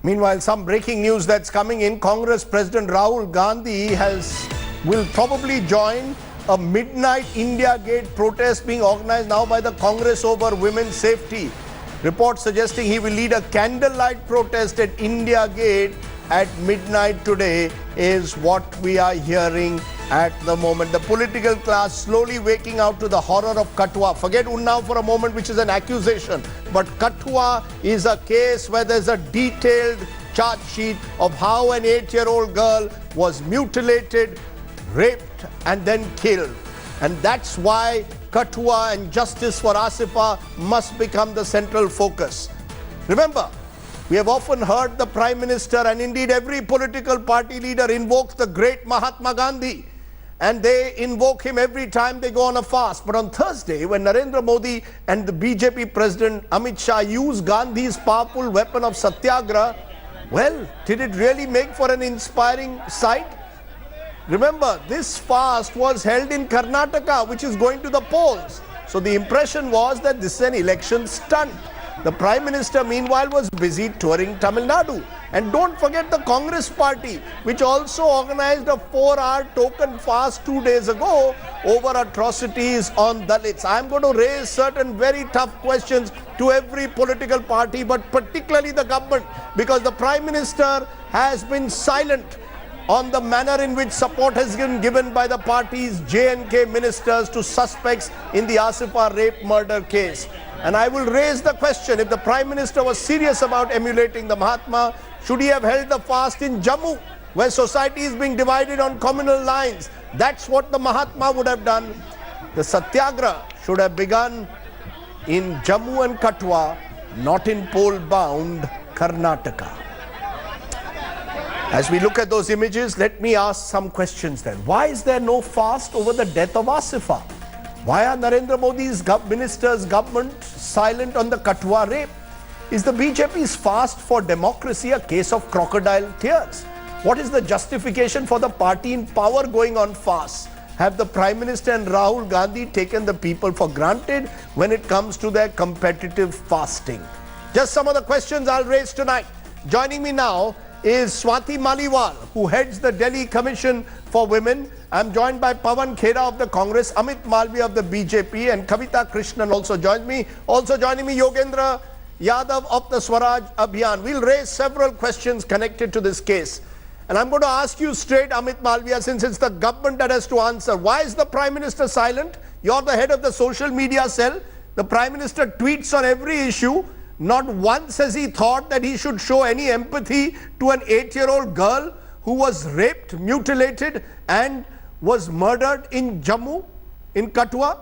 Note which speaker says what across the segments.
Speaker 1: Meanwhile, some breaking news that's coming in. Congress President Rahul Gandhi will probably join a midnight India Gate protest being organized now by the Congress over women's safety. Reports suggesting he will lead a candlelight protest at India Gate at midnight today is what we are hearing at the moment. The political class slowly waking out to the horror of Kathua. Forget Unnao for a moment, which is an accusation. But Kathua is a case where there's a detailed charge sheet of how an 8-year-old girl was mutilated, raped and then killed. And that's why Kathua and justice for Asifa must become the central focus. Remember, we have often heard the Prime Minister and indeed every political party leader invoke the great Mahatma Gandhi. And they invoke him every time they go on a fast. But on Thursday, when Narendra Modi and the BJP President Amit Shah used Gandhi's powerful weapon of satyagraha, well, did it really make for an inspiring sight? Remember, this fast was held in Karnataka, which is going to the polls. So the impression was that this is an election stunt. The Prime Minister, meanwhile, was busy touring Tamil Nadu. And don't forget the Congress party, which also organized a 4-hour token fast 2 days ago over atrocities on Dalits. I'm going to raise certain very tough questions to every political party, but particularly the government, because the Prime Minister has been silent on the manner in which support has been given by the party's J&K ministers to suspects in the Asifa rape murder case. And I will raise the question, if the Prime Minister was serious about emulating the Mahatma, should he have held the fast in Jammu, where society is being divided on communal lines? That's what the Mahatma would have done. The Satyagraha should have begun in Jammu and Kathua, not in pole-bound Karnataka. As we look at those images, let me ask some questions then. Why is there no fast over the death of Asifa? Why are Narendra Modi's ministers' government silent on the Kathua rape? Is the BJP's fast for democracy a case of crocodile tears? What is the justification for the party in power going on fast? Have the Prime Minister and Rahul Gandhi taken the people for granted when it comes to their competitive fasting? Just some of the questions I'll raise tonight. Joining me now is Swati Maliwal, who heads the Delhi Commission for Women. I'm joined by Pawan Khera of the Congress, Amit Malviya of the BJP, and Kavita Krishnan also joins me. Also joining me, Yogendra Yadav of the Swaraj Abhiyan. We'll raise several questions connected to this case. And I'm going to ask you straight, Amit Malviya, since it's the government that has to answer. Why is the Prime Minister silent? You're the head of the social media cell. The Prime Minister tweets on every issue. Not once has he thought that he should show any empathy to an 8-year-old girl who was raped, mutilated and was murdered in Jammu, in Kathua.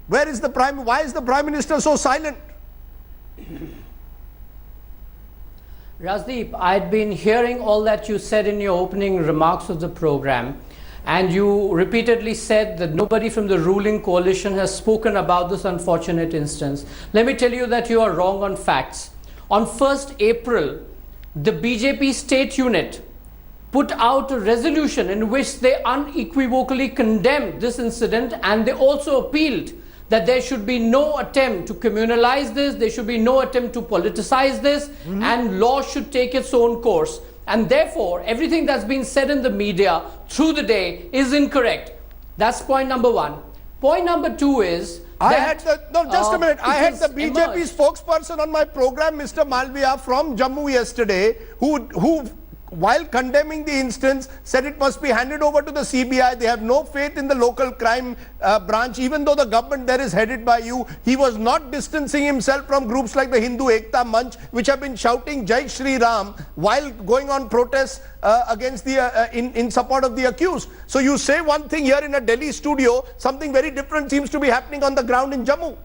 Speaker 1: Why is the Prime Minister so silent?
Speaker 2: Rajdeep, I'd been hearing all that you said in your opening remarks of the program, and you repeatedly said that nobody from the ruling coalition has spoken about this unfortunate instance. Let me tell you that you are wrong on facts. On 1st April, the BJP state unit put out a resolution in which they unequivocally condemned this incident, and they also appealed that there should be no attempt to communalize this, there should be no attempt to politicize this, and law should take its own course. And therefore, everything that's been said in the media through the day is incorrect. That's point number one. Point number two is
Speaker 1: I had the BJP spokesperson on my program, Mr. Malviya, from Jammu yesterday, who while condemning the instance, said it must be handed over to the CBI. They have no faith in the local crime branch, even though the government there is headed by you. He was not distancing himself from groups like the Hindu Ekta Manch, which have been shouting Jai Shri Ram while going on protests against in support of the accused. So you say one thing here in a Delhi studio, something very different seems to be happening on the ground in Jammu.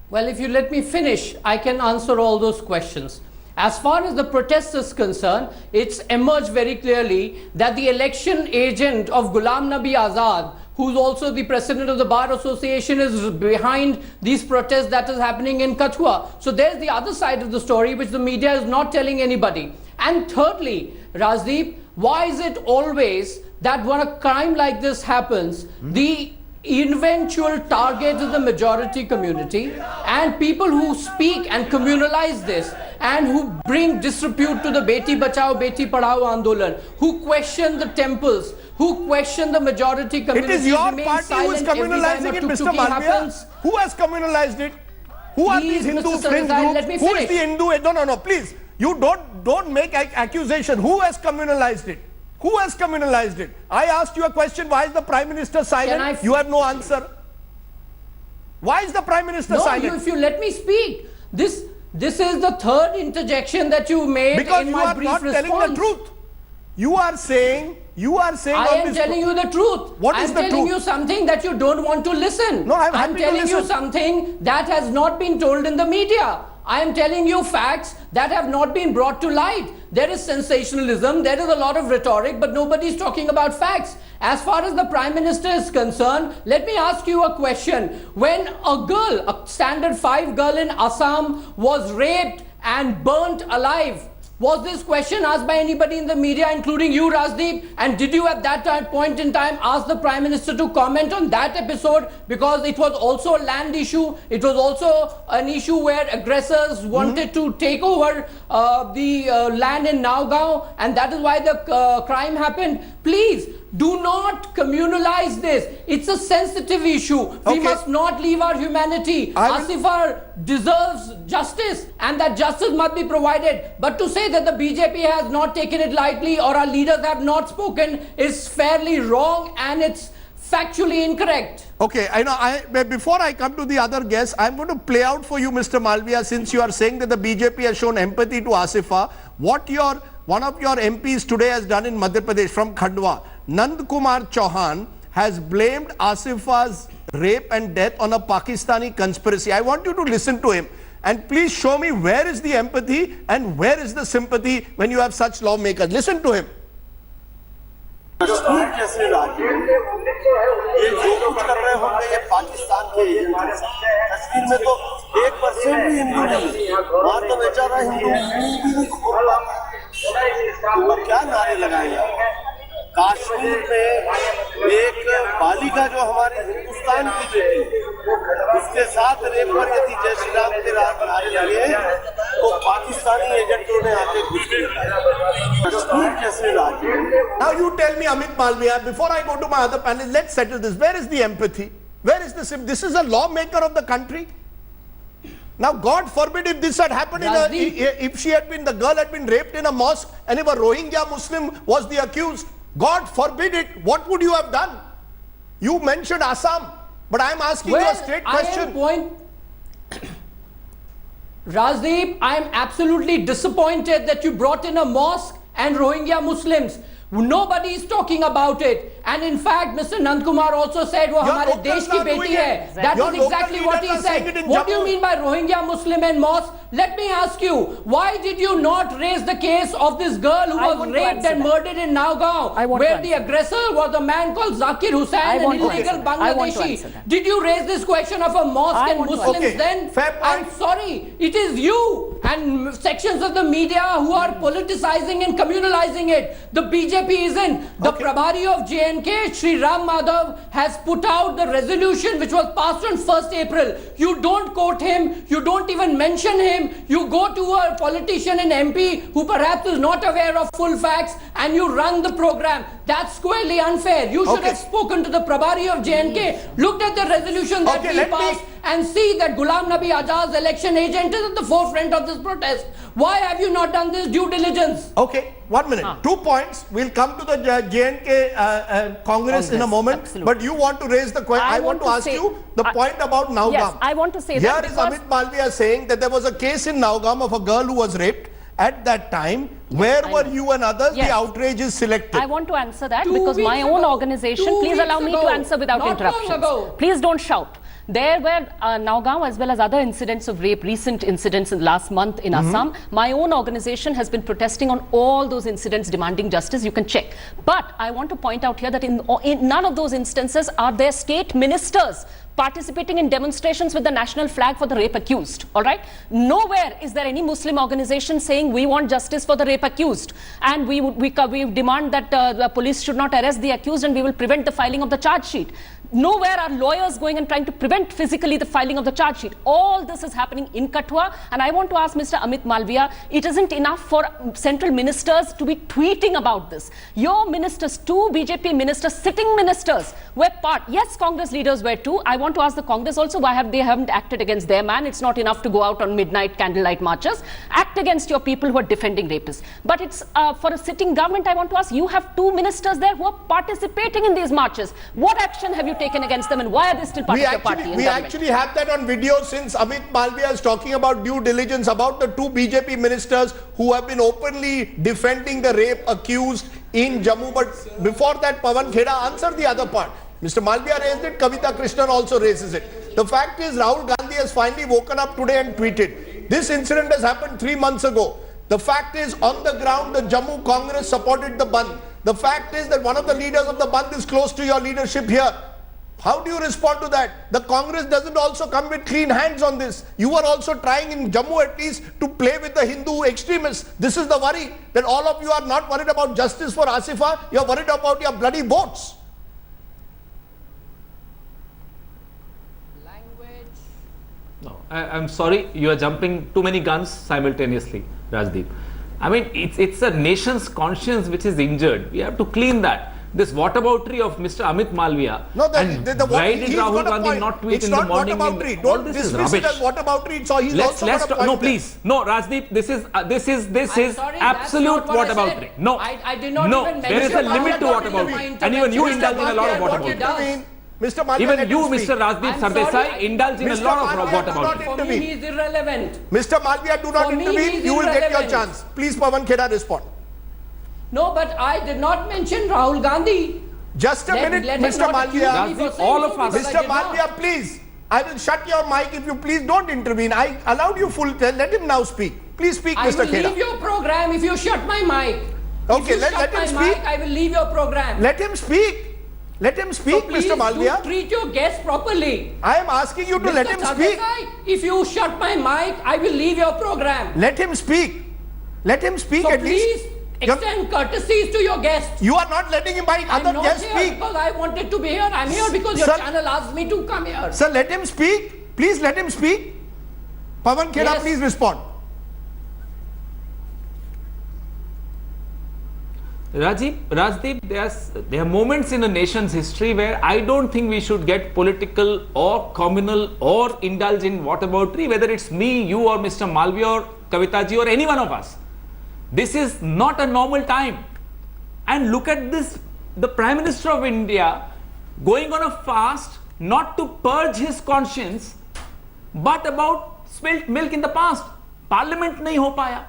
Speaker 2: Well, if you let me finish, I can answer all those questions. As far as the protest is concerned, it's emerged very clearly that the election agent of Ghulam Nabi Azad, who's also the president of the Bar Association, is behind these protests that is happening in Kathua. So there's the other side of the story, which the media is not telling anybody. And thirdly, Rajdeep, why is it always that when a crime like this happens, the eventual target is the majority community, and people who speak and communalize this and who bring disrepute to the Beti Bachao, Beti Padhao Andolan, who question the temples, who question the majority community.
Speaker 1: It is your party who is communalizing it, Mr. Malviya. Who has communalized it? Who are these Hindu fringe groups? Who is the Hindu? No, please. You don't make accusation. Who has communalized it? Who has communalized it? I asked you a question. Why is the Prime Minister silent? You have no answer. Why is the Prime Minister silent?
Speaker 2: If you let me speak. This is the third interjection that you made in my brief response.
Speaker 1: Because you are not telling the truth. You are saying
Speaker 2: I am telling you the truth.
Speaker 1: What is the truth?
Speaker 2: I'm telling you something that you don't want to listen.
Speaker 1: No, I'm
Speaker 2: telling you something that has not been told in the media. I am telling you facts that have not been brought to light. There is sensationalism, there is a lot of rhetoric, but nobody is talking about facts. As far as the Prime Minister is concerned, let me ask you a question. When a girl, a standard 5 girl in Assam, was raped and burnt alive, was this question asked by anybody in the media, including you, Rajdeep? And did you at that point in time ask the Prime Minister to comment on that episode? Because it was also a land issue. It was also an issue where aggressors wanted to take over the land in Nagaon, and that is why the crime happened. Please, do not communalize this. It's a sensitive issue. We must not leave our humanity. Asifa deserves justice, and that justice must be provided. But to say that the BJP has not taken it lightly or our leaders have not spoken is fairly wrong, and it's factually incorrect.
Speaker 1: Okay, I know. Before I come to the other guests, I'm going to play out for you, Mr. Malviya, since you are saying that the BJP has shown empathy to Asifa, what one of your MPs today has done in Madhya Pradesh from Khandwa. Nand Kumar Chauhan has blamed Asifa's rape and death on a Pakistani conspiracy. I want you to listen to him and please show me where is the empathy and where is the sympathy when you have such lawmakers. Listen to him.
Speaker 3: Kashmir जैसे राज्य ये जो कुछ कर रहे होंगे ये पाकिस्तान के कश्मीर में तो 1% भी हिंदू नहीं वहाँ तो बेचारा हिंदू वो क्या नारे लगाएंगे कश्मीर में एक बालिका जो हमारे हिंदुस्तान की बेटी उसके साथ रेप पर यदि जय श्री राम के नारे लगे तो पाकिस्तानी एजेंटों ने आके घुस लिया कश्मीर जैसे राज्य.
Speaker 1: Now you tell me, Amit Malviya, before I go to my other panel, let's settle this. Where is the empathy? Where is this? This is a lawmaker of the country. Now, God forbid if this had happened if she had been, the girl had been raped in a mosque and if a Rohingya Muslim was the accused, God forbid it, what would you have done? You mentioned Assam, but I am asking you a straight question.
Speaker 2: Rajdeep, I am absolutely disappointed that you brought in a mosque and Rohingya Muslims. Nobody is talking about it. And in fact, Mr. Nandkumar also said, "वो हमारे देश की बेटी है." That is exactly what he said. What do you mean by Rohingya Muslim and mosque? Let me ask you, why did you not raise the case of this girl who was raped and murdered in Nagaon, where the aggressor was a man called Zakir Hussain, an illegal Bangladeshi? Did you raise this question of a mosque and Muslims then? I'm sorry, it is you and sections of the media who are politicizing and communalizing it. The BJP isn't. The Prabhari of JNK, Sri Ram Madhav, has put out the resolution which was passed on 1st April. You don't quote him, you don't even mention him. You go to a politician and MP who perhaps is not aware of full facts and you run the program. That's squarely unfair. You should have spoken to the Prabhari of JNK, looked at the resolution that we passed and see that Ghulam Nabi Azad's election agent is at the forefront of this protest. Why have you not done this due diligence?
Speaker 1: Okay, 1 minute. 2 points. We'll come to the JNK Congress in a moment.
Speaker 4: Absolutely.
Speaker 1: But you want to raise the question. I want to ask you the point about Nagaon.
Speaker 4: Yes, I want to say that.
Speaker 1: Here is Amit Malviya saying that there was a case in Nagaon of a girl who was raped. At that time, where were you and others?
Speaker 4: Yes.
Speaker 1: The outrage is selective.
Speaker 4: I want to answer that because my own organization, please allow me to answer without interruptions. Please don't shout. There were Nagaon as well as other incidents of rape, recent incidents in last month in Assam. My own organization has been protesting on all those incidents demanding justice. You can check. But I want to point out here that in none of those instances are there state ministers participating in demonstrations with the national flag for the rape accused. All right. Nowhere is there any Muslim organization saying we want justice for the rape accused and we demand that the police should not arrest the accused and we will prevent the filing of the charge sheet. Nowhere are lawyers going and trying to prevent physically the filing of the charge sheet. All this is happening in Kathua. And I want to ask Mr. Amit Malviya, it isn't enough for central ministers to be tweeting about this. Your ministers, 2 BJP ministers, sitting ministers, were part. Yes, Congress leaders were too. I want to ask the Congress also why haven't acted against their man. It's not enough to go out on midnight candlelight marches. Act against your people who are defending rapists. But it's for a sitting government, I want to ask, you have 2 ministers there who are participating in these marches. What action have you taken against them, and why are they still part of your party?
Speaker 1: We actually have that on video, since Amit Malviya is talking about due diligence about the 2 BJP ministers who have been openly defending the rape accused in Jammu. But before that, Pawan Kheda answered the other part. Mr. Malviya raised it, Kavita Krishnan also raises it. The fact is, Rahul Gandhi has finally woken up today and tweeted. This incident has happened 3 months ago. The fact is, on the ground, the Jammu Congress supported the Bandh. The fact is that one of the leaders of the Bandh is close to your leadership here. How do you respond to that? The Congress doesn't also come with clean hands on this. You are also trying in Jammu at least to play with the Hindu extremists. This is the worry, that all of you are not worried about justice for Asifa. You are worried about your bloody votes.
Speaker 5: No, I'm sorry, you are jumping too many guns simultaneously, Rajdeep. I mean, it's a nation's conscience which is injured. We have to clean that. This whataboutery of Mr. Amit Malviya.
Speaker 1: No,
Speaker 5: why did Rahul Gandhi not tweet in the morning?
Speaker 1: Don't dismiss it as whataboutery. So he's also got a point.
Speaker 5: No, please. No, Rajdeep, this is absolute whataboutery. No,
Speaker 2: I did not
Speaker 5: no,
Speaker 2: even
Speaker 5: there is a
Speaker 2: mention
Speaker 5: limit to whataboutery. And even you indulge in a lot of whataboutery.
Speaker 1: Mr. Malviya,
Speaker 5: Even you, Mr. Rajdeep Sardesai, indulge in a lot of whataboutery.
Speaker 2: For me, he is irrelevant.
Speaker 1: Mr. Malviya, do not intervene. You will get your chance. Please, Pawan Kheda, respond.
Speaker 2: No, but I did not mention Rahul Gandhi.
Speaker 1: Just a minute, Mr. Malviya.
Speaker 5: All of us.
Speaker 1: Mr. Malviya, please. I will shut your mic if you please don't intervene. I allowed you full tell. Let him now speak. Please speak, Mr. Kheda.
Speaker 2: I will leave your program if you shut my mic.
Speaker 1: Okay, let him speak.
Speaker 2: I will leave your program.
Speaker 1: Let him speak. Let him speak,
Speaker 2: so
Speaker 1: Mr. Malviya.
Speaker 2: Please treat your guest properly.
Speaker 1: I am asking you to
Speaker 2: Mr.
Speaker 1: let him speak.
Speaker 2: If you shut my mic, I will leave your program.
Speaker 1: Let him speak. Let him speak
Speaker 2: So
Speaker 1: at least.
Speaker 2: please extend courtesies to your guests.
Speaker 1: You are not letting him by other guests speak.
Speaker 2: Because I wanted to be here. I'm here because your channel asked me to come here.
Speaker 1: Sir, let him speak. Please let him speak. Pawan Kheda, please respond.
Speaker 5: Rajdeep, there are moments in a nation's history where I don't think we should get political or communal or indulge in whataboutery, whether it's me, you or Mr. Malviya or Kavita ji or any one of us. This is not a normal time. And look at this, the Prime Minister of India going on a fast not to purge his conscience but about spilt milk in the past. Parliament nahi ho paya.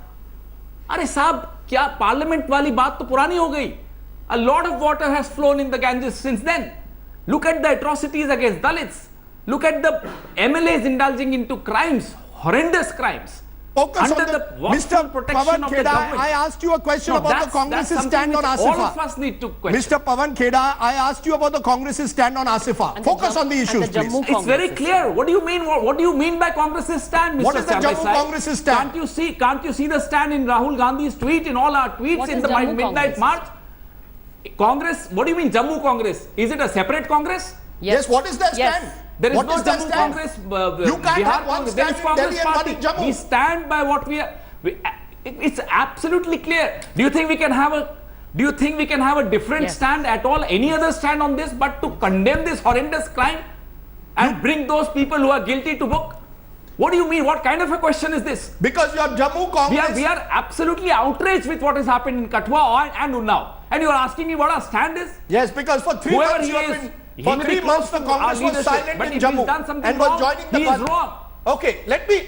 Speaker 5: अरे साहब, क्या parliament वाली बात तो पुरानी हो गई? A lot of water has flown in the Ganges since then. Look at the atrocities against Dalits. Look at the MLAs indulging into crimes, horrendous crimes.
Speaker 1: Focus under on the Mr. Pawan Kheda, I asked you a question about the Congress's stand on Asifa.
Speaker 5: All of us need to question.
Speaker 1: Mr. Pawan Kheda, I asked you about the Congress's stand on Asifa. Focus on the issues, please.
Speaker 5: It's very clear. What do you mean? What do you mean by Congress's stand, Mr.
Speaker 1: What is the Jammu Congress's stand?
Speaker 5: Can't you see the stand in Rahul Gandhi's tweet, in all our tweets in the midnight march? Congress, what do you mean Jammu Congress? Is it a separate Congress?
Speaker 1: Yes, what is that stand?
Speaker 5: There is no Jammu Congress.
Speaker 1: You can't have one stand in Delhi and one in Jammu.
Speaker 5: We stand by what we are. It's absolutely clear. Do you think we can have a different stand at all, any other stand on this, but to condemn this horrendous crime and bring those people who are guilty to book? What do you mean? What kind of a question is this?
Speaker 1: Because your Jammu Congress...
Speaker 5: We are absolutely outraged with what has happened in Kathua and Unnao. And you are asking me what our stand is?
Speaker 1: Yes, because for 3 months you have been... For 3 months, the Congress was silent in Jammu and was joining the
Speaker 5: Bandh. He is wrong.
Speaker 1: Okay, let me,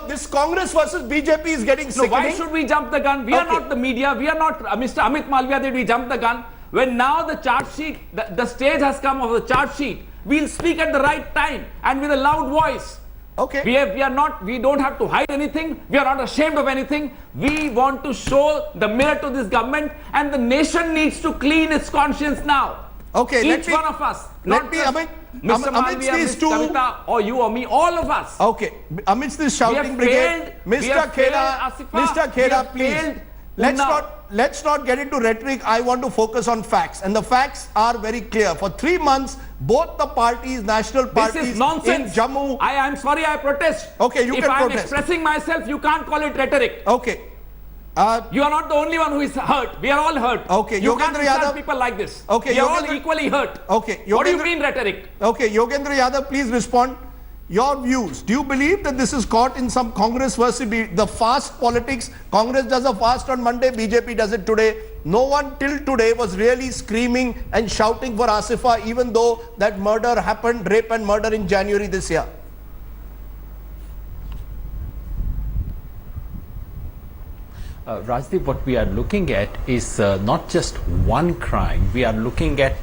Speaker 1: this Congress versus BJP is getting sickening.
Speaker 5: Why should we jump the gun? We are not the media. We are not Mr. Amit Malviya. Did we jump the gun? When now the charge sheet, the stage has come of the charge sheet, we'll speak at the right time and with a loud voice.
Speaker 1: Okay.
Speaker 5: We don't have to hide anything. We are not ashamed of anything. We want to show the mirror to this government, and the nation needs to clean its conscience now.
Speaker 1: Okay,
Speaker 5: each one of us.
Speaker 1: Let me, Amit,
Speaker 5: Mr. Malviya, Ms. Kavita, or you or me, all of us.
Speaker 1: Okay, amidst this shouting brigade, Mr. Kheda, please, let's not get into rhetoric. I want to focus on facts, and the facts are very clear. For 3 months, both the parties, national parties
Speaker 5: This is nonsense.
Speaker 1: in Jammu.
Speaker 5: I'm sorry, I protest.
Speaker 1: Okay, you
Speaker 5: if
Speaker 1: can
Speaker 5: I'm
Speaker 1: protest.
Speaker 5: expressing myself, you can't call it rhetoric.
Speaker 1: Okay.
Speaker 5: You are not the only one who is hurt. We are all hurt.
Speaker 1: Okay,
Speaker 5: you can't
Speaker 1: Yogendra
Speaker 5: insult
Speaker 1: Yadav.
Speaker 5: people like this.
Speaker 1: Okay,
Speaker 5: we are all
Speaker 1: Yogendra-
Speaker 5: equally hurt.
Speaker 1: Okay,
Speaker 5: What do you
Speaker 1: Yogendra-
Speaker 5: mean rhetoric?
Speaker 1: Okay, Yogendra Yadav, please respond. Your views. Do you believe that this is caught in some Congress versus the fast politics? Congress does a fast on Monday, BJP does it today. No one till today was really screaming and shouting for Asifa, even though that murder happened, rape and murder in January this year.
Speaker 6: Rajdeep, what we are looking at is not just one crime. We are looking at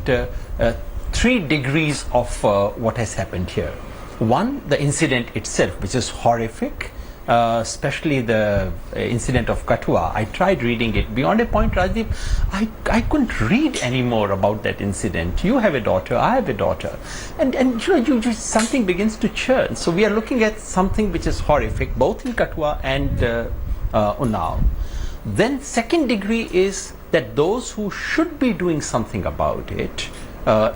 Speaker 6: 3 degrees of what has happened here. One, the incident itself, which is horrific, especially the incident of Kathua. I tried reading it. Beyond a point, Rajdeep, I couldn't read anymore about that incident. You have a daughter, I have a daughter. And you something begins to churn. So we are looking at something which is horrific, both in Kathua and Unnao. Then second degree is that those who should be doing something about it,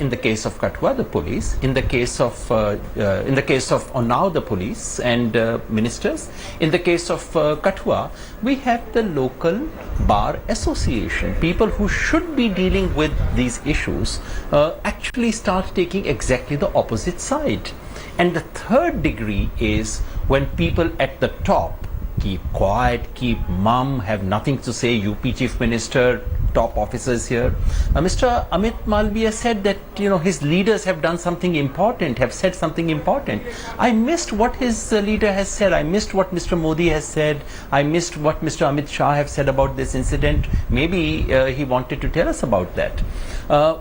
Speaker 6: in the case of Kathua, the police; in the case of Unnao, the police and ministers; in the case of Kathua, we have the local bar association. People who should be dealing with these issues actually start taking exactly the opposite side. And the third degree is when people at the top keep quiet, keep mum, have nothing to say. UP Chief Minister, top officers here. Mr. Amit Malviya said that his leaders have done something important, have said something important. I missed what his leader has said. I missed what Mr. Modi has said. I missed what Mr. Amit Shah have said about this incident. Maybe he wanted to tell us about that.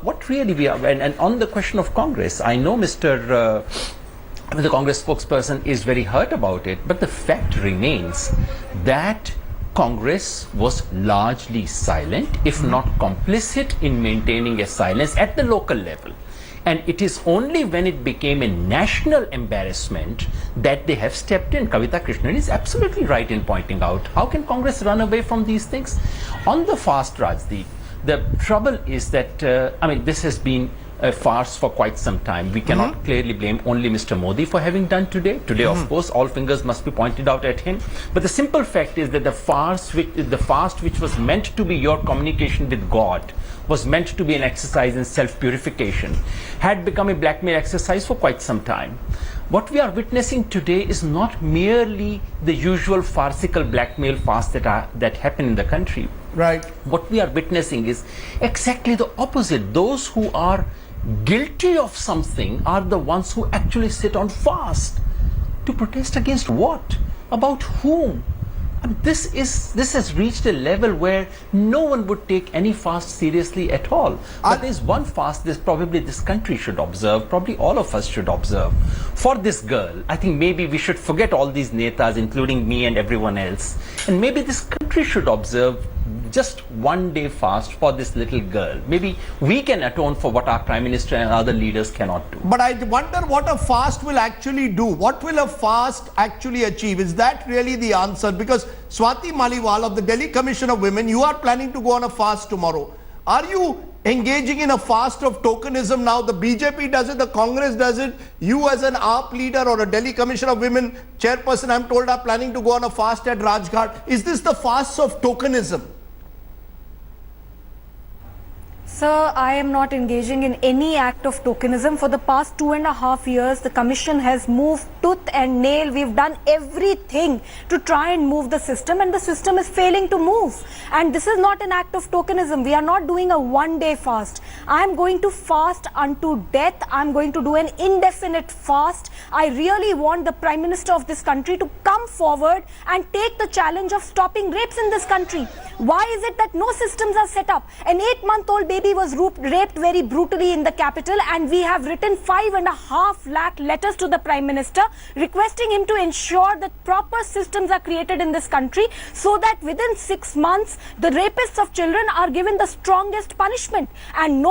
Speaker 6: What really we are, and on the question of Congress, I know the Congress spokesperson is very hurt about it, but the fact remains that Congress was largely silent, if not complicit, in maintaining a silence at the local level. And it is only when it became a national embarrassment that they have stepped in. Kavita Krishnan is absolutely right in pointing out, how can Congress run away from these things? On the fast, Rajdeep, the trouble is that, this has been a farce for quite some time. We cannot clearly blame only Mr. Modi for having done today. Today, of course, all fingers must be pointed out at him. But the simple fact is that the fast which was meant to be your communication with God, was meant to be an exercise in self-purification, had become a blackmail exercise for quite some time. What we are witnessing today is not merely the usual farcical blackmail fast that happen in the country.
Speaker 1: Right.
Speaker 6: What we are witnessing is exactly the opposite. Those who are guilty of something are the ones who actually sit on fast. To protest against what? About whom? This has reached a level where no one would take any fast seriously at all. But there's one fast probably this country should observe, probably all of us should observe. For this girl, I think maybe we should forget all these netas, including me and everyone else, and maybe this country should observe just one day fast for this little girl. Maybe we can atone for what our Prime Minister and other leaders cannot do.
Speaker 1: But I wonder what a fast will actually do. What will a fast actually achieve? Is that really the answer? Because Swati Maliwal of the Delhi Commission of Women, you are planning to go on a fast tomorrow. Are you engaging in a fast of tokenism now? The BJP does it, the Congress does it. You as an AAP leader or a Delhi Commission of Women chairperson, I'm told, are planning to go on a fast at Rajghat. Is this the fast of tokenism?
Speaker 7: Sir, I am not engaging in any act of tokenism. For the past 2.5 years, the Commission has moved tooth and nail. We've done everything to try and move the system, and the system is failing to move. And this is not an act of tokenism. We are not doing a one-day fast. I am going to fast unto death. I'm going to do an indefinite fast. I really want the Prime Minister of this country to come forward and take the challenge of stopping rapes in this country. Why is it that no systems are set up? An 8-month-old baby was raped very brutally in the capital, and we have written 5.5 lakh letters to the Prime Minister. requesting him to ensure that proper systems are created in this country so that within 6 months the rapists of children are given the strongest punishment. And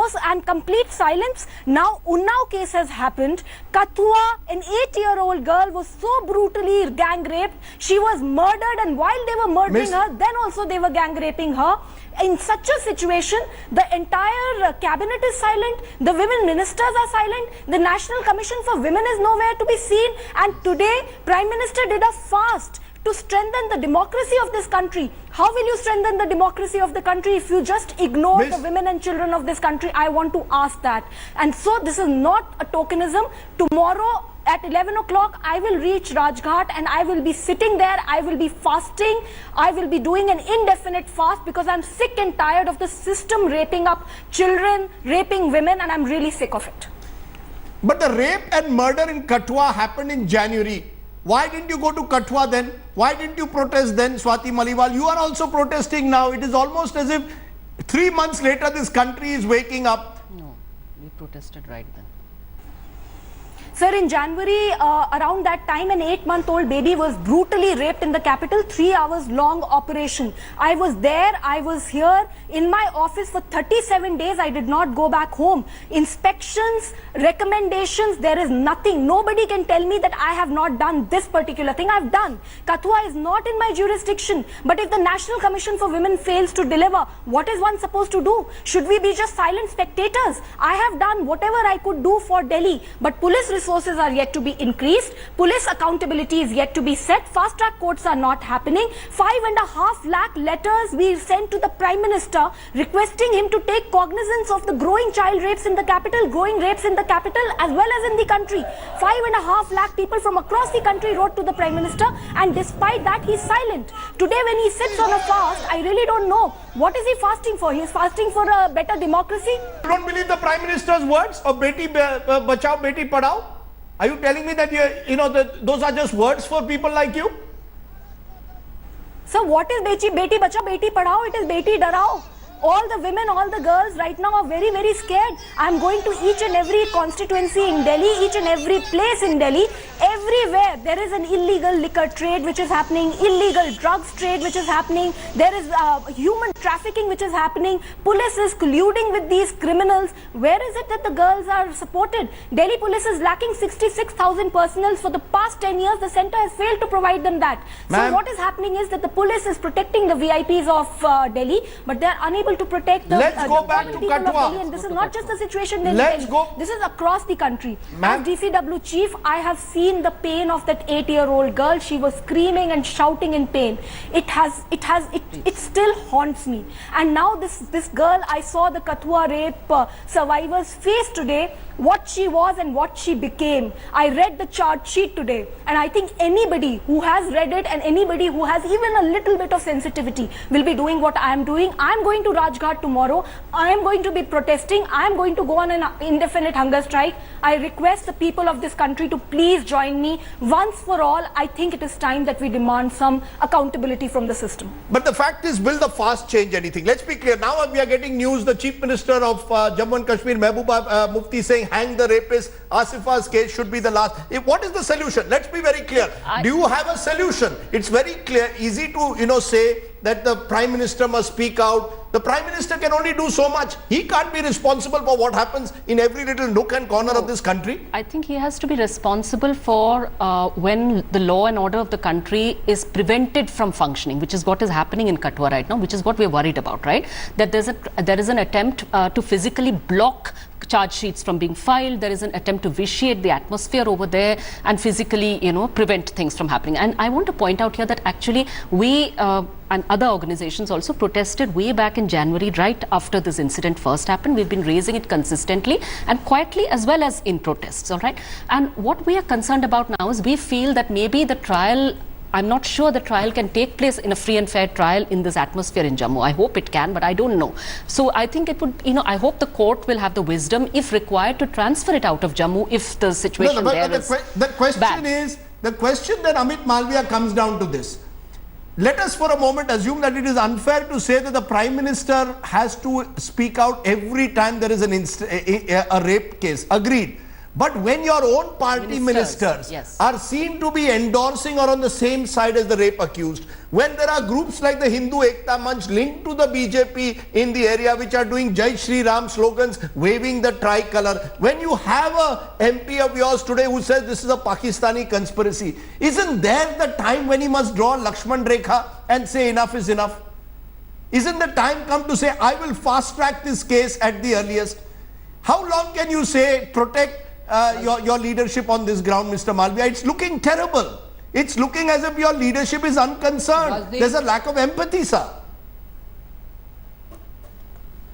Speaker 7: complete silence. Now Unnao case has happened. Kathua, an 8-year-old girl, was so brutally gang raped. She was murdered, and while they were murdering her, then also they were gang raping her. In such a situation, the entire cabinet is silent, the women ministers are silent, the National Commission for Women is nowhere to be seen, and today Prime Minister did a fast to strengthen the democracy of this country. How will you strengthen the democracy of the country if you just ignore the women and children of this country? I want to ask that. And so this is not a tokenism. Tomorrow at 11 o'clock, I will reach Rajghat and I will be sitting there. I will be fasting. I will be doing an indefinite fast because I'm sick and tired of the system raping up children, raping women, and I'm really sick of it.
Speaker 1: But the rape and murder in Kathua happened in January. Why didn't you go to Kathua then? Why didn't you protest then, Swati Maliwal? You are also protesting now. It is almost as if 3 months later this country is waking up.
Speaker 4: No, we protested right then.
Speaker 7: Sir, in January, around that time, an 8-month-old baby was brutally raped in the capital, 3 hours long operation. I was there, I was here in my office for 37 days. I did not go back home. Inspections, recommendations, there is nothing. Nobody can tell me that I have not done this particular thing. I've done. Kathua is not in my jurisdiction. But if the National Commission for Women fails to deliver, what is one supposed to do? Should we be just silent spectators? I have done whatever I could do for Delhi, but police resources are yet to be increased. Police accountability is yet to be set. Fast track courts are not happening. 5.5 lakh letters we sent to the Prime Minister requesting him to take cognizance of the growing child rapes in the capital, growing rapes in the capital as well as in the country. 5.5 lakh people from across the country wrote to the Prime Minister, and despite that he's silent. Today when he sits on a fast, I really don't know what is he fasting for. He's fasting for a better democracy.
Speaker 1: You don't believe the Prime Minister's words of Beti Bachao, Beti Padhao? Are you telling me that those are just words for people like you?
Speaker 7: So what is Beti Bachao, Beti Padhao? It is Beti Darao. All the women, all the girls right now are very, very scared. I'm going to each and every constituency in Delhi, each and every place in Delhi. Everywhere there is an illegal liquor trade which is happening, illegal drugs trade which is happening. There is human trafficking which is happening. Police is colluding with these criminals. Where is it that the girls are supported? Delhi police is lacking 66,000 personnel. For the past 10 years, the centre has failed to provide them that. So what is happening is that the police is protecting the VIPs of Delhi, but they are unable to protect the
Speaker 1: go back to
Speaker 7: people of
Speaker 1: Kathua.
Speaker 7: Delhi, and this is not just the situation in Delhi. This is across the country. As DCW chief, I have seen the pain of that 8-year-old girl. She was screaming and shouting in pain. It still haunts me. And now this girl, I saw the Kathua rape survivor's face today, what she was and what she became. I read the charge sheet today, and I think anybody who has read it and anybody who has even a little bit of sensitivity will be doing what I am doing. I am going to Rajghat tomorrow. I am going to be protesting. I am going to go on an indefinite hunger strike. I request the people of this country to please join me. Once for all, I think it is time that we demand some accountability from the system.
Speaker 1: But the fact is, will the fast change anything? Let's be clear. Now we are getting news, the Chief Minister of Jammu and Kashmir, Mehbooba Mufti, saying hang the rapist. Asifa's case should be the last. What is the solution? Let's be very clear. Do you have a solution? It's very clear, easy to say that the Prime Minister must speak out. The Prime Minister can only do so much. He can't be responsible for what happens in every little nook and corner of this country.
Speaker 4: I think he has to be responsible for when the law and order of the country is prevented from functioning, which is what is happening in Kathua right now, which is what we're worried about, right? That there is an attempt to physically block charge sheets from being filed. There is an attempt to vitiate the atmosphere over there and physically, prevent things from happening. And I want to point out here that actually we and other organizations also protested way back in January, right after this incident first happened. We've been raising it consistently and quietly as well as in protests, all right? And what we are concerned about now is we feel that maybe the trial, I'm not sure the trial can take place in a free and fair trial in this atmosphere in Jammu. I hope it can, but I don't know. So I think it would, I hope the court will have the wisdom, if required, to transfer it out of Jammu if the situation
Speaker 1: the question
Speaker 4: bad.
Speaker 1: is, the question that Amit Malviya comes down to this. Let us for a moment assume that it is unfair to say that the Prime Minister has to speak out every time there is a rape case. Agreed. But when your own party ministers
Speaker 4: yes.
Speaker 1: are seen to be endorsing or on the same side as the rape accused, when there are groups like the Hindu Ekta Manch linked to the BJP in the area which are doing Jai Shri Ram slogans, waving the tricolor, when you have a MP of yours today who says this is a Pakistani conspiracy, isn't there the time when he must draw Lakshman Rekha and say enough is enough? Isn't the time come to say I will fast track this case at the earliest? How long can you say protect your leadership on this ground, Mr. Malviya? It's looking terrible. It's looking as if your leadership is unconcerned.
Speaker 2: Rajdeep,
Speaker 1: there's a lack of empathy, sir.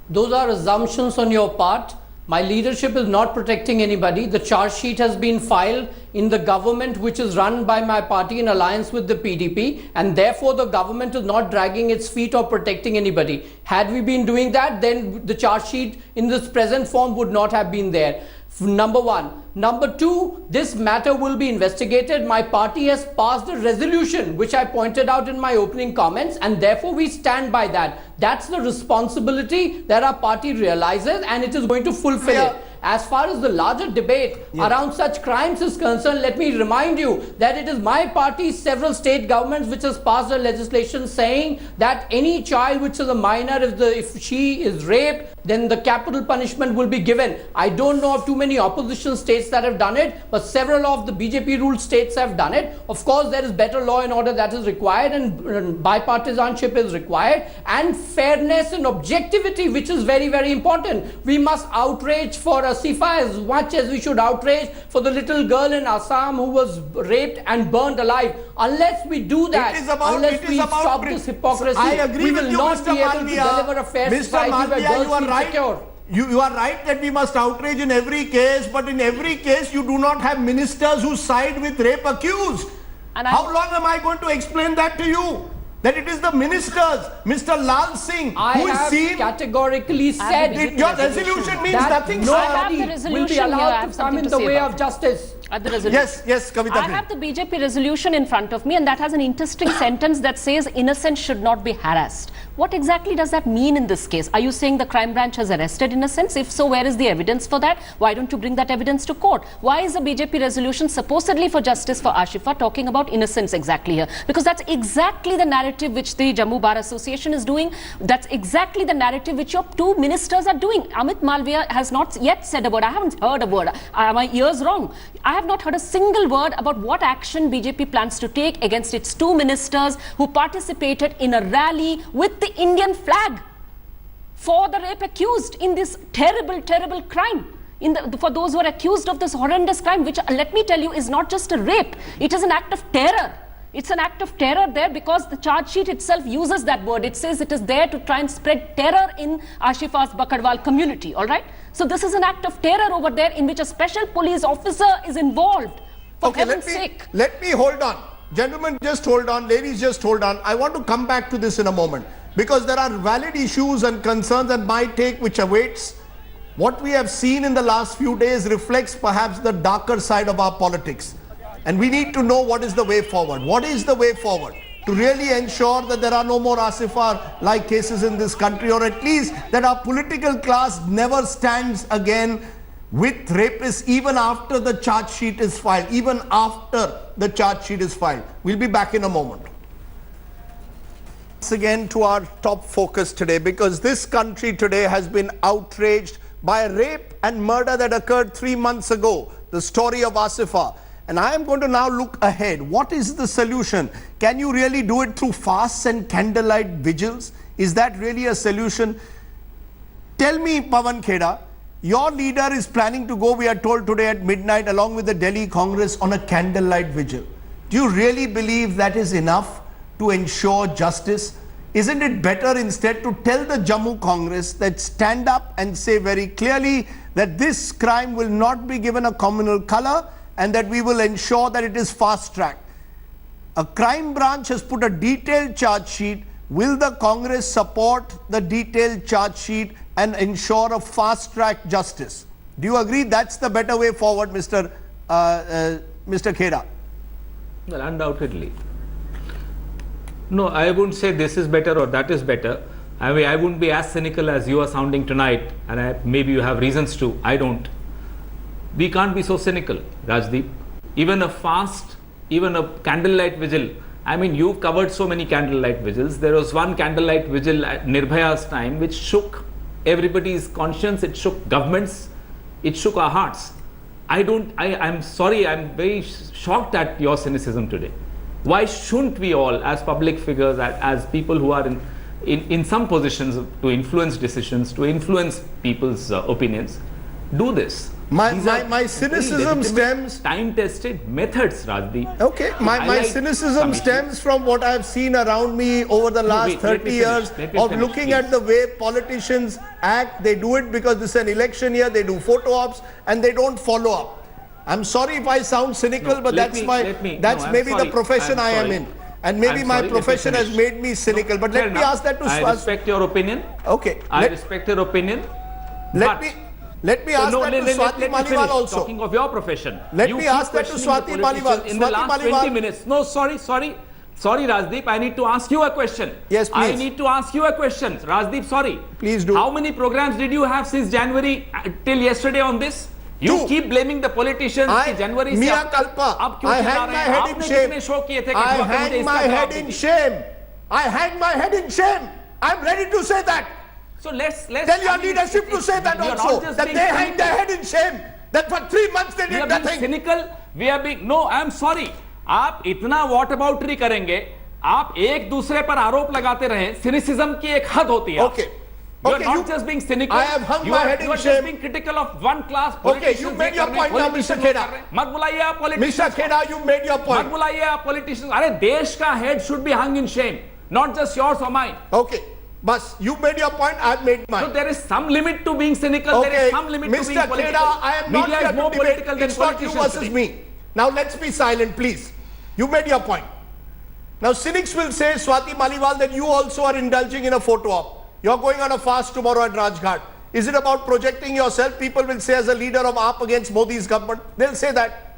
Speaker 2: Those are assumptions on your part. My leadership is not protecting anybody. The charge sheet has been filed in the government which is run by my party in alliance with the PDP, and therefore the government is not dragging its feet or protecting anybody. Had we been doing that, then the charge sheet in this present form would not have been there. Number one. Number two, this matter will be investigated. My party has passed a resolution which I pointed out in my opening comments, and therefore we stand by that. That's the responsibility that our party realizes, and it is going to fulfill it. As far as the larger debate around such crimes is concerned, let me remind you that it is my party, several state governments, which has passed a legislation saying that any child which is a minor, if she is raped, then the capital punishment will be given. I don't know of too many opposition states that have done it, but several of the BJP ruled states have done it. Of course, there is better law and order that is required, and bipartisanship is required, and fairness and objectivity, which is very, very important. We must outrage for Asifa as much as we should outrage for the little girl in Assam who was raped and burned alive. Unless we do that, unless we stop this hypocrisy,
Speaker 1: I agree
Speaker 2: we
Speaker 1: with
Speaker 2: will
Speaker 1: you,
Speaker 2: not
Speaker 1: Mr.
Speaker 2: be able to
Speaker 1: Malviya.
Speaker 2: deliver a fair
Speaker 1: Mr.
Speaker 2: society where
Speaker 1: Malviya,
Speaker 2: girls
Speaker 1: you are
Speaker 2: feel
Speaker 1: right.
Speaker 2: secure.
Speaker 1: You are right that we must outrage in every case, but in every case you do not have ministers who side with rape accused.
Speaker 4: And
Speaker 1: How long am I going to explain that to you? That it is the ministers, Mr. Lal Singh, who is seen...
Speaker 2: Categorically said
Speaker 1: Your resolution means nothing, sir.
Speaker 2: nobody
Speaker 4: I have the
Speaker 2: will be
Speaker 4: resolution here. I
Speaker 2: allowed
Speaker 4: have
Speaker 2: to come
Speaker 4: something
Speaker 2: in
Speaker 4: to
Speaker 2: the
Speaker 4: say
Speaker 2: way
Speaker 4: about
Speaker 2: of justice.
Speaker 4: At the resolution.
Speaker 1: Yes, Kavita.
Speaker 4: I have the BJP resolution in front of me, and that has an interesting sentence that says innocent should not be harassed. What exactly does that mean in this case? Are you saying the crime branch has arrested innocents? If so, where is the evidence for that? Why don't you bring that evidence to court? Why is the BJP resolution supposedly for justice for Asifa talking about innocence exactly here? Because that's exactly the narrative which the Jammu Bar Association is doing. That's exactly the narrative which your two ministers are doing. Amit Malviya has not yet said a word. I haven't heard a word. Are my ears wrong? I have not heard a single word about what action BJP plans to take against its two ministers who participated in a rally with the Indian flag for the rape accused in this terrible, terrible crime. For those who are accused of this horrendous crime, which, let me tell you, is not just a rape. It is an act of terror. It's an act of terror there because the charge sheet itself uses that word. It says it is there to try and spread terror in Asifa's Bakkarwal community, all right? So this is an act of terror over there in which a special police officer is involved. For heaven's sake.
Speaker 1: Let me hold on. Gentlemen, just hold on. Ladies, just hold on. I want to come back to this in a moment because there are valid issues and concerns, and my take which awaits. What we have seen in the last few days reflects perhaps the darker side of our politics. And we need to know what is the way forward. What is the way forward to really ensure that there are no more Asifa-like cases in this country, or at least that our political class never stands again with rapists even after the charge sheet is filed, even after the charge sheet is filed. We'll be back in a moment. Once again to our top focus today, because this country today has been outraged by a rape and murder that occurred 3 months ago, the story of Asifa. And I am going to now look ahead. What is the solution? Can you really do it through fasts and candlelight vigils? Is that really a solution? Tell me, Pawan Kheda, your leader is planning to go, we are told today at midnight, along with the Delhi Congress on a candlelight vigil. Do you really believe that is enough to ensure justice? Isn't it better instead to tell the Jammu Congress that stand up and say very clearly that this crime will not be given a communal color, and that we will ensure that it is fast-tracked? A crime branch has put a detailed charge sheet. Will the Congress support the detailed charge sheet and ensure a fast-track justice? Do you agree that's the better way forward, Mr. Kheda?
Speaker 5: Well, undoubtedly. No, I wouldn't say this is better or that is better. I mean, I wouldn't be as cynical as you are sounding tonight, and maybe you have reasons to. I don't. we can't be so cynical, Rajdeep. Even a fast, even a candlelight vigil. I mean, you've covered so many candlelight vigils. There was one candlelight vigil at Nirbhaya's time which shook everybody's conscience, it shook governments, it shook our hearts. I'm sorry, I'm very shocked at your cynicism today. Why shouldn't we all, as public figures, as people who are in some positions to influence decisions, to influence people's opinions, do this?
Speaker 1: My cynicism stems...
Speaker 5: Time-tested methods, Rajdeep.
Speaker 1: Okay, my cynicism stems from what I've seen around me over the last 30 years of looking at the way politicians act. They do it because this is an election year, they do photo ops and they don't follow up. I'm sorry if I sound cynical, but that's maybe the profession I am in. And maybe my profession has made me cynical. But let me ask that to
Speaker 5: I respect your opinion.
Speaker 1: Okay.
Speaker 5: I respect your opinion.
Speaker 1: Let me ask that to Swati Maliwal also.
Speaker 5: Talking of your profession.
Speaker 1: Let me ask that to Swati Maliwal.
Speaker 5: In the last 20 minutes. No, sorry, Rajdeep. I need to ask you a question.
Speaker 1: Yes, please.
Speaker 5: I need to ask you a question. Rajdeep, sorry.
Speaker 1: Please do.
Speaker 5: How many programs did you have since January till yesterday on this? You keep blaming the politicians. January
Speaker 1: Mia Kalpa, I hang my head in shame. I hang my head in shame. I hang my head in shame. I'm ready to say that.
Speaker 5: So let's
Speaker 1: tell your leadership to say that also, that they hang their head in shame, that for 3 months they did nothing.
Speaker 5: Cynical, we are being, no, I am sorry. आप इतना whataboutery करेंगे, आप एक दूसरे पर आरोप लगाते रहें, cynicism की एक हद होती है.
Speaker 1: Okay.
Speaker 5: You are not just being cynical.
Speaker 1: I have hung my head in shame.
Speaker 5: You are just being critical of one class politicians.
Speaker 1: Okay, you made your point now, Mr. Kheda.
Speaker 5: मत बुलाइए आप politicians.
Speaker 1: Mr. Kheda, you made your point.
Speaker 5: मत बुलाइए आप politicians. अरे देश का head should be hung in shame, not just yours or mine.
Speaker 1: Okay. But you made your point, I've made mine.
Speaker 5: So there is some limit to being cynical.
Speaker 1: Okay.
Speaker 5: There is some limit to being political.
Speaker 1: Mr. Kheda, I am not
Speaker 5: Media
Speaker 1: here
Speaker 5: is more
Speaker 1: to
Speaker 5: political
Speaker 1: debate.
Speaker 5: than
Speaker 1: It's not you
Speaker 5: politicians
Speaker 1: versus
Speaker 5: today.
Speaker 1: me. Now let's be silent, please. You made your point. Now cynics will say, Swati Maliwal, that you also are indulging in a photo op. You're going on a fast tomorrow at Rajghat. Is it about projecting yourself? People will say as a leader of AAP against Modi's government. They'll say that.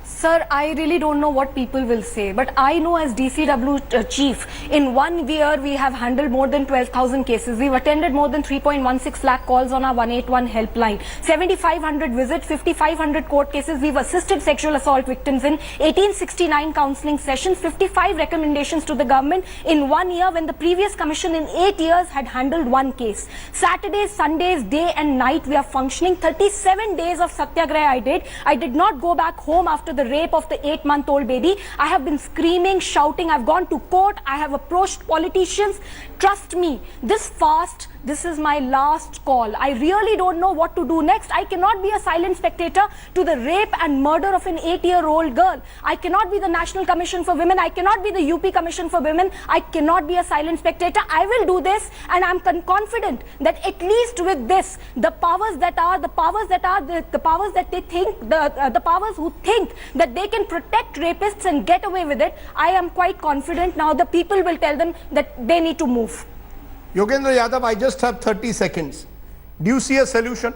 Speaker 7: Sir, I really don't know what people will say, but I know as DCW chief, in 1 year we have handled more than 12,000 cases. We've attended more than 3.16 lakh calls on our 181 helpline, 7,500 visits, 5,500 court cases. We've assisted sexual assault victims in 1869 counseling sessions, 55 recommendations to the government in 1 year when the previous commission in 8 years had handled 1 case. Saturdays, Sundays, day and night we are functioning. 37 days of satyagraha I did. I did not go back home after the rape of the 8-month-old baby. I have been screaming, shouting. I've gone to court. I have approached politicians. Trust me, this fast, this is my last call. I really don't know what to do next. I cannot be a silent spectator to the rape and murder of an 8-year-old girl. I cannot be the National Commission for Women. I cannot be the UP Commission for Women. I cannot be a silent spectator. I will do this, and I'm confident that at least with this, the powers that they think, the powers who think that they can protect rapists and get away with it, I am quite confident now the people will tell them that they need to move.
Speaker 1: Yogendra Yadav, I just have 30 seconds. Do you see a solution?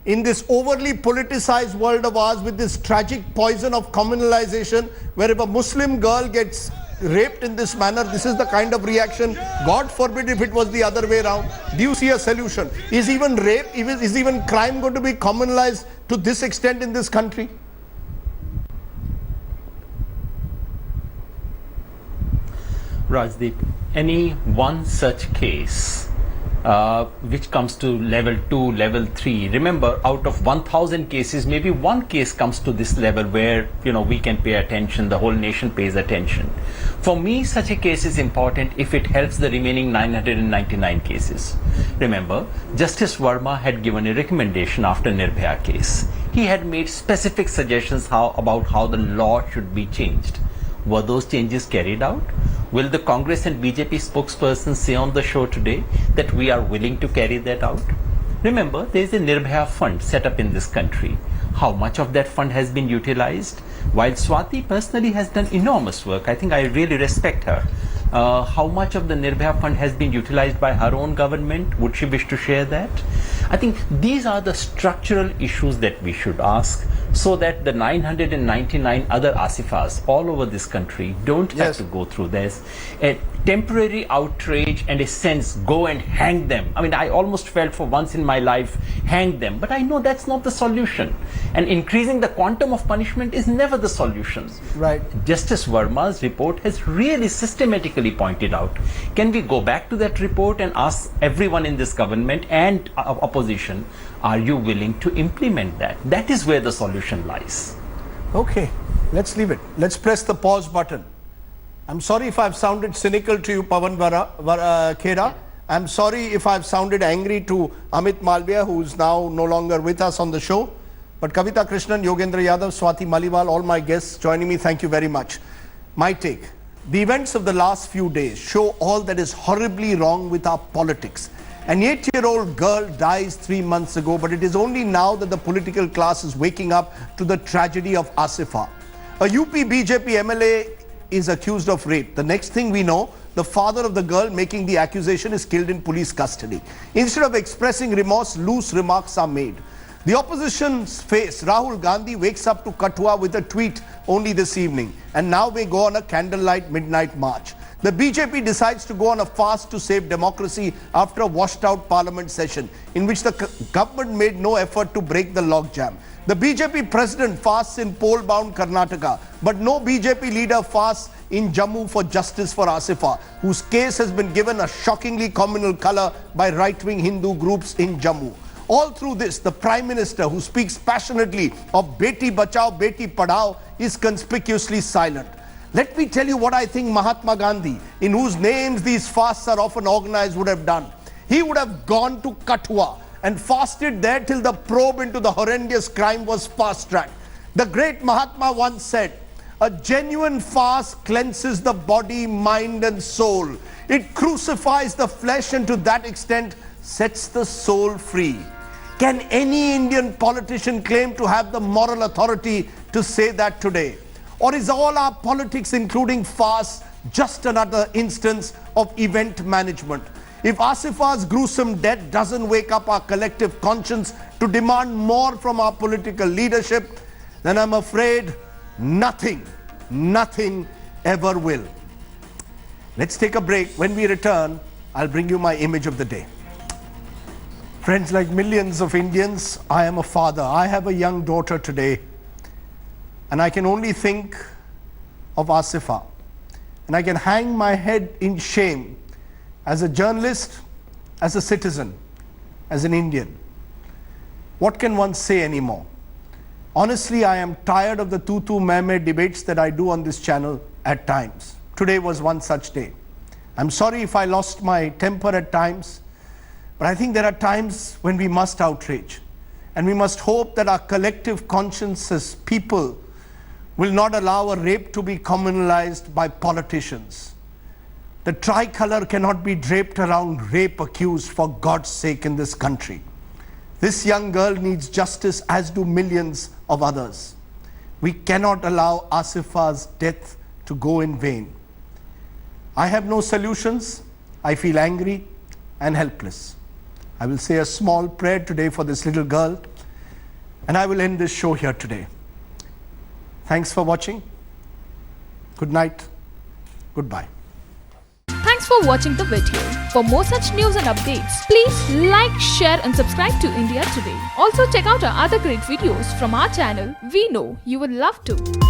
Speaker 1: In this overly politicized world of ours, with this tragic poison of communalization, where if a Muslim girl gets raped in this manner, this is the kind of reaction. God forbid if it was the other way around. Do you see a solution? Is even rape, is even crime going to be communalized to this extent in this country?
Speaker 6: Rajdeep, any one such case which comes to level 2, level 3, remember, out of 1,000 cases, maybe one case comes to this level where, we can pay attention, the whole nation pays attention. For me, such a case is important if it helps the remaining 999 cases. Remember, Justice Verma had given a recommendation after Nirbhaya case. He had made specific suggestions about how the law should be changed. Were those changes carried out? Will the Congress and BJP spokesperson say on the show today that we are willing to carry that out? Remember, there is a Nirbhaya fund set up in this country. How much of that fund has been utilized? While Swati personally has done enormous work, I think I really respect her. How much of the Nirbhaya fund has been utilized by her own government? Would she wish to share that? I think these are the structural issues that we should ask, so that the 999 other Asifas all over this country don't have
Speaker 1: Yes.
Speaker 6: to go through this. A temporary outrage and a sense, go and hang them. I mean, I almost felt for once in my life, hang them. But I know that's not the solution. And increasing the quantum of punishment is never the solution.
Speaker 1: Right.
Speaker 6: Justice Verma's report has really systematically pointed out. Can we go back to that report and ask everyone in this government and opposition, are you willing to implement that? That is where the solution lies.
Speaker 1: Okay, let's leave it. Let's press the pause button. I'm sorry if I've sounded cynical to you, Pawan Khera. I'm sorry if I've sounded angry to Amit Malviya, who's now no longer with us on the show. But Kavita Krishnan, Yogendra Yadav, Swati Maliwal, all my guests joining me, thank you very much. My take. The events of the last few days show all that is horribly wrong with our politics. An 8-year-old girl dies 3 months ago, but it is only now that the political class is waking up to the tragedy of Asifa. A UP BJP MLA is accused of rape. The next thing we know, the father of the girl making the accusation is killed in police custody. Instead of expressing remorse, loose remarks are made. The opposition's face, Rahul Gandhi, wakes up to Kathua with a tweet only this evening, and now may go on a candlelight midnight march. The BJP decides to go on a fast to save democracy after a washed out parliament session in which the government made no effort to break the logjam. The BJP president fasts in poll-bound Karnataka, but no BJP leader fasts in Jammu for justice for Asifa, whose case has been given a shockingly communal color by right-wing Hindu groups in Jammu. All through this, the Prime Minister, who speaks passionately of Beti Bachao, Beti Padhao, is conspicuously silent. Let me tell you what I think Mahatma Gandhi, in whose names these fasts are often organized, would have done. He would have gone to Kathua and fasted there till the probe into the horrendous crime was fast-tracked. The great Mahatma once said, a genuine fast cleanses the body, mind and soul. It crucifies the flesh and to that extent sets the soul free. Can any Indian politician claim to have the moral authority to say that today? Or is all our politics, including fasts, just another instance of event management? If Asifa's gruesome death doesn't wake up our collective conscience to demand more from our political leadership, then I'm afraid nothing ever will. Let's take a break. When we return, I'll bring you my image of the day. Friends, like millions of Indians, I am a father. I have a young daughter today. And I can only think of Asifa. And I can hang my head in shame as a journalist, as a citizen, as an Indian. What can one say anymore? Honestly, I am tired of the tutu mermaid debates that I do on this channel at times. Today was one such day. I'm sorry if I lost my temper at times, but I think there are times when we must outrage. And we must hope that our collective conscience as people will not allow a rape to be communalized by politicians. The tricolor cannot be draped around rape accused, for God's sake, in this country. This young girl needs justice, as do millions of others. We cannot allow Asifa's death to go in vain. I have no solutions. I feel angry and helpless. I will say a small prayer today for this little girl, and I will end this show here today. Thanks for watching. Good night. Goodbye.
Speaker 8: Thanks for watching the video. For more such news and updates, please like, share and subscribe to India Today. Also check out our other great videos from our channel. We know you will love to.